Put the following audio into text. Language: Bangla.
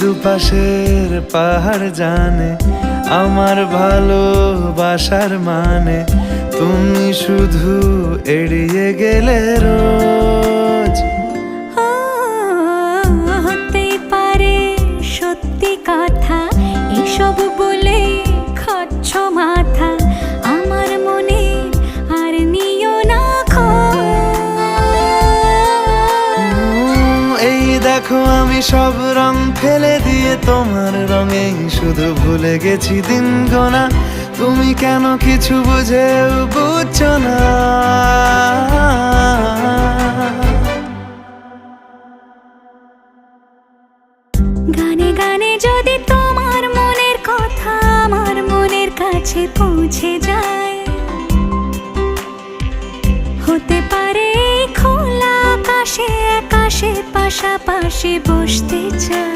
দুপাশের পাহাড় জানে আমার ভালোবাসার মানে, তুমি শুধু এড়িয়ে গেলে রোজ। হতেই পারে সত্যি কথা, এসব বলে খাচ্ছ মাথা, আমার মনে আর নিও না খোঁজ। এই দেখো আমি সব রং ফেলে দিয়ে তোমার রঙে শুধু ভুলে গেছি দিন গোনা, তুমি কেন কিছু বুঝেও বুঝছো না। গানে গানে যদি তোমার মনের কথা আমার মনের কাছে পৌঁছে যায়, হতে পারে খোলা আকাশে আকাশে পাশাপাশি বসতে চায়।